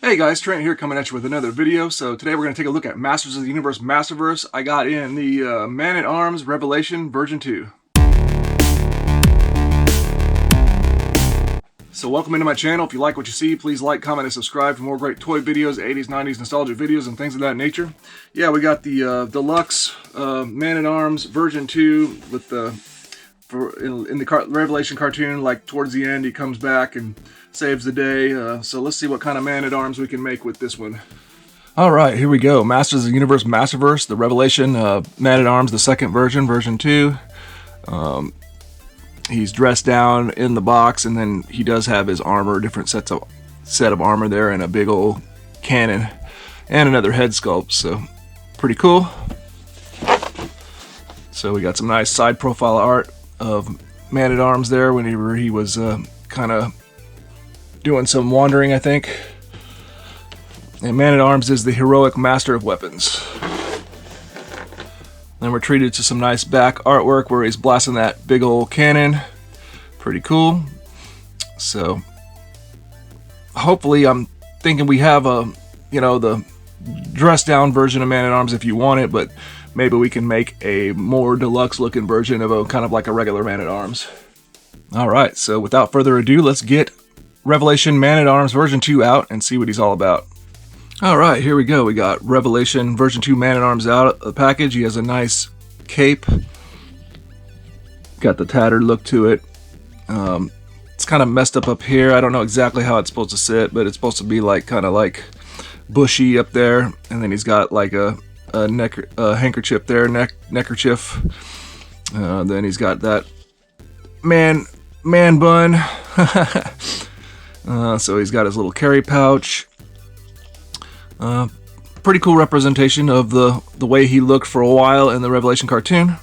Hey guys, Trent here coming at you with another video. So today we're going to take a look at Masters of the Universe Masterverse. I got in the Man-at-Arms Revelation version 2. So welcome into my channel. If you like what you see, please like, comment, and subscribe for more great toy videos, 80s, 90s nostalgia videos, and things of that nature. Yeah, we got the Deluxe Man-at-Arms version 2 with the in the Revelation cartoon, like towards the end he comes back and saves the day. So let's see what kind of Man-at-Arms we can make with this one. Alright, here we go. Masters of the Universe Masterverse, the Revelation Man-at-Arms, the second version, version 2. He's dressed down in the box, and then he does have his armor, different set of armor there, and a big old cannon and another head sculpt, so pretty cool. So we got some nice side profile art of Man-at-Arms there whenever he was kind of doing some wandering, I think. And Man-at-Arms is the heroic master of weapons. Then we're treated to some nice back artwork where he's blasting that big old cannon. Pretty cool. So hopefully, I'm thinking we have the dressed down version of Man-at-Arms if you want it, but maybe we can make a more deluxe looking version of a kind of like a regular Man-at-Arms. Alright, so without further ado, let's get Revelation Man-at-Arms version 2 out and see what he's all about. Alright, here we go. We got Revelation version 2 Man-at-Arms out of the package. He has a nice cape. Got the tattered look to it. It's kind of messed up here. I don't know exactly how it's supposed to sit, but it's supposed to be like kind of like bushy up there. And then he's got like a handkerchief there, neckerchief. Then he's got that man bun. So he's got his little carry pouch. Pretty cool representation of the way he looked for a while in the Revelation cartoon.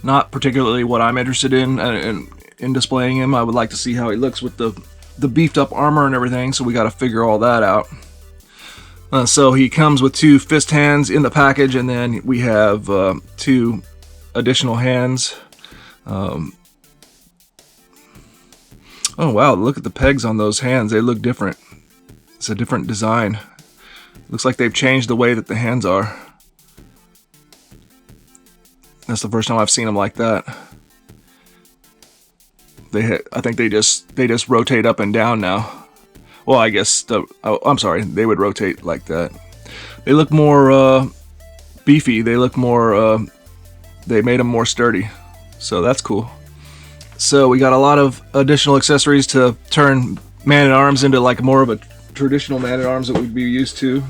Not particularly what I'm interested in displaying him. I would like to see how he looks with the beefed up armor and everything, so we got to figure all that out. So he comes with 2 fist hands in the package, and then we have 2 additional hands. Oh wow, look at the pegs on those hands. They look different. It's a different design. Looks like they've changed the way that the hands are. That's the first time I've seen them like that. I think they just rotate up and down now. Well, I guess I'm sorry, they would rotate like that. They look more beefy. They look more. They made them more sturdy, so that's cool. So we got a lot of additional accessories to turn Man-at-Arms into like more of a traditional Man-at-Arms that we'd be used to.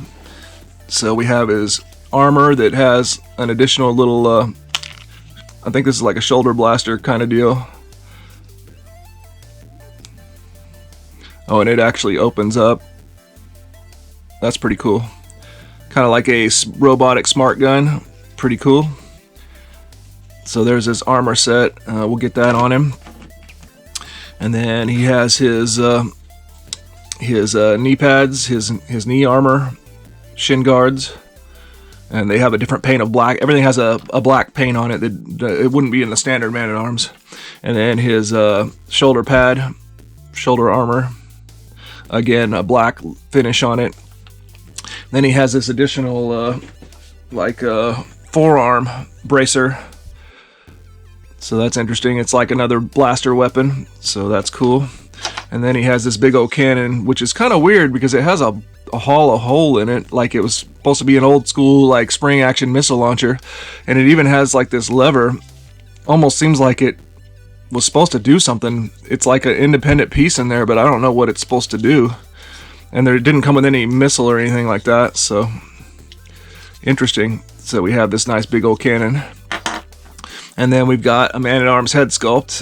So we have his armor that has an additional little, I think this is like a shoulder blaster kind of deal. Oh, and it actually opens up. That's pretty cool. Kind of like a robotic smart gun. Pretty cool. So there's his armor set. We'll get that on him. And then he has his knee pads, his knee armor, shin guards, and they have a different paint of black. Everything has a black paint on it that it wouldn't be in the standard Man-at-Arms. And then his shoulder pad, shoulder armor, again a black finish on it. Then he has this additional forearm bracer. So that's interesting. It's like another blaster weapon, so that's cool. And then he has this big old cannon, which is kind of weird because it has a hollow hole in it, like it was supposed to be an old school like spring action missile launcher. And it even has like this lever. Almost seems like it was supposed to do something. It's like an independent piece in there, but I don't know what it's supposed to do. And it didn't come with any missile or anything like that, so interesting. So we have this nice big old cannon. And then we've got a Man-at-Arms head sculpt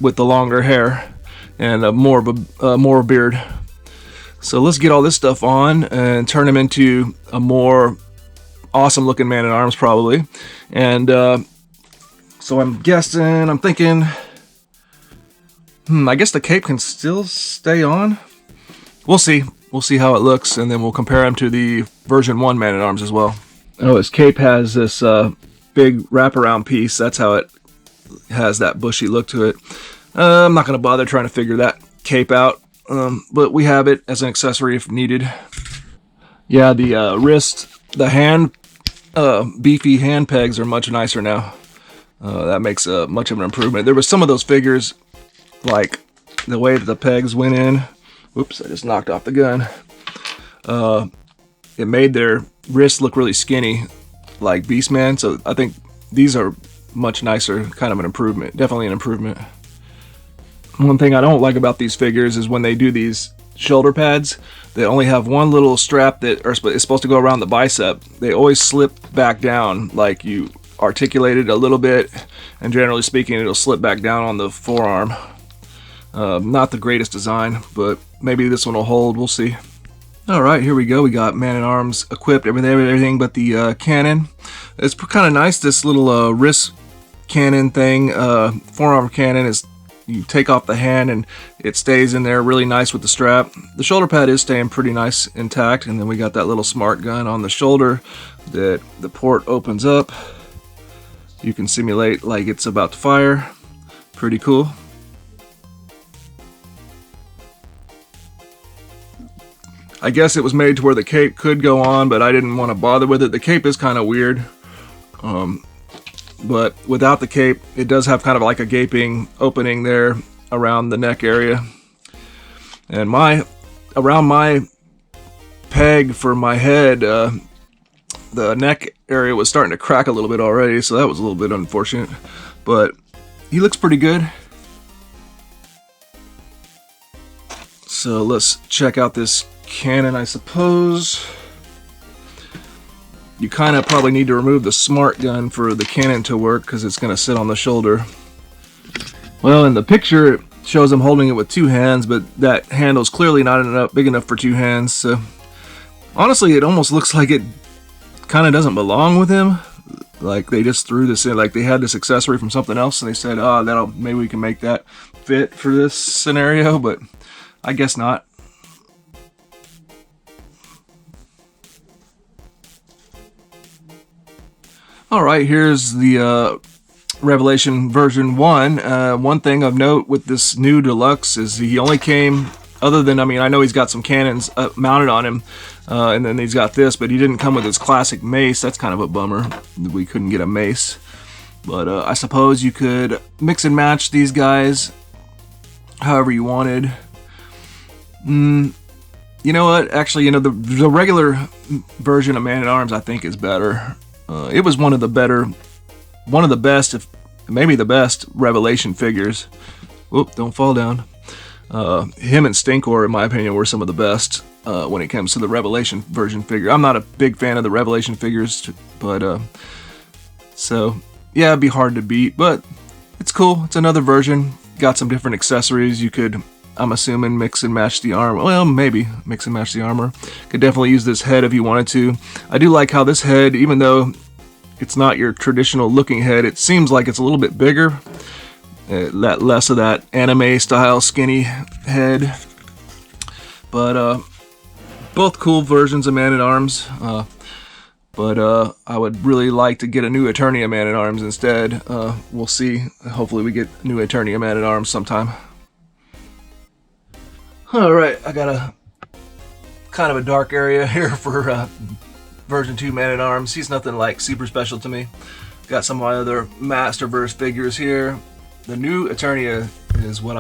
with the longer hair and more of a beard. So let's get all this stuff on and turn him into a more awesome looking Man-at-Arms probably. And so I'm thinking, I guess the cape can still stay on. We'll see. We'll see how it looks, and then we'll compare him to the version 1 Man-at-Arms as well. Oh, his cape has this big wraparound piece. That's how it has that bushy look to it. I'm not going to bother trying to figure that cape out. but we have it as an accessory if needed. Yeah, the wrist, the hand, beefy hand pegs are much nicer now. That makes much of an improvement. There was some of those figures, like the way that the pegs went in. Whoops, I just knocked off the gun. It made their wrists look really skinny, like Beastman. So I think these are much nicer, kind of an improvement. Definitely an improvement. One thing I don't like about these figures is when they do these shoulder pads, they only have one little strap that is supposed to go around the bicep. They always slip back down, like you articulate it a little bit, and generally speaking, it'll slip back down on the forearm. Not the greatest design, but maybe this one will hold. We'll see. All right, here we go. We got Man-at-Arms equipped, everything but the cannon. It's kind of nice, this little wrist cannon thing. Forearm cannon is, you take off the hand and it stays in there really nice with the strap. The shoulder pad is staying pretty nice intact, and then we got that little smart gun on the shoulder that the port opens up. You can simulate like it's about to fire. Pretty cool. I guess it was made to where the cape could go on, but I didn't want to bother with it. The cape is kind of weird. But without the cape, it does have kind of like a gaping opening there around the neck area. And around my peg for my head, the neck area was starting to crack a little bit already, so that was a little bit unfortunate. But he looks pretty good. So let's check out this cannon, I suppose. You kind of probably need to remove the smart gun for the cannon to work because it's going to sit on the shoulder. Well, in the picture it shows him holding it with two hands, but that handle's clearly not big enough for two hands. So honestly, it almost looks like it kind of doesn't belong with him. Like they just threw this in, like they had this accessory from something else and they said, oh, maybe we can make that fit for this scenario, but I guess not. Alright, here's the Revelation version 1. One thing of note with this new Deluxe is he only came, other than, I know he's got some cannons mounted on him, and then he's got this, but he didn't come with his classic mace. That's kind of a bummer. We couldn't get a mace. But I suppose you could mix and match these guys however you wanted. You know what? Actually, the regular version of Man-at-Arms I think is better. It was one of the best, if maybe the best Revelation figures. Whoop, don't fall down. Him and Stinkor, in my opinion, were some of the best when it comes to the Revelation version figure. I'm not a big fan of the Revelation figures, but so yeah, it'd be hard to beat, but it's cool. It's another version. Got some different accessories. You could, I'm assuming, mix and match the armor. Well, maybe mix and match the armor. Could definitely use this head if you wanted to. I do like how this head, even though it's not your traditional looking head, it seems like it's a little bit bigger. Less of that anime style skinny head. But both cool versions of Man-at-Arms. But I would really like to get a new Eternia Man-at-Arms instead. We'll see. Hopefully we get new Eternia Man-at-Arms sometime. Alright, I got a kind of a dark area here for version 2 Man-at-Arms. He's nothing like super special to me. Got some of my other Masterverse figures here. The new Eternia is what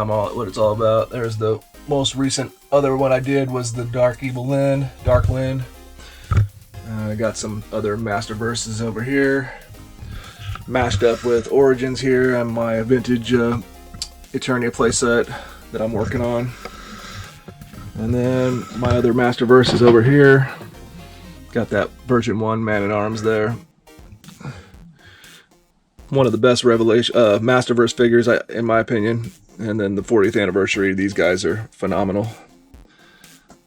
it's all about. There's the most recent other one I did was the Dark Wind. I got some other Masterverses over here, mashed up with Origins here and my vintage Eternia playset that I'm working on. And then my other Masterverse is over here. Got that version 1 Man-at-Arms there. One of the best Revelation Masterverse figures, in my opinion. And then the 40th anniversary, these guys are phenomenal.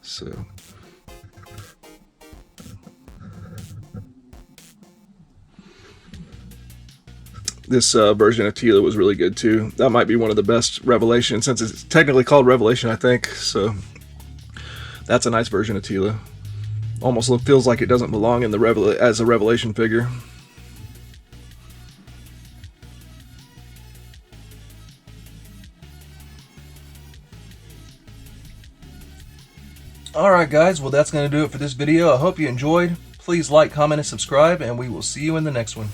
So this version of Tila was really good too. That might be one of the best Revelation, since it's technically called Revelation, I think. So that's a nice version of Tila. Almost feels like it doesn't belong in the as a Revelation figure. Alright guys, well that's going to do it for this video. I hope you enjoyed. Please like, comment, and subscribe, and we will see you in the next one.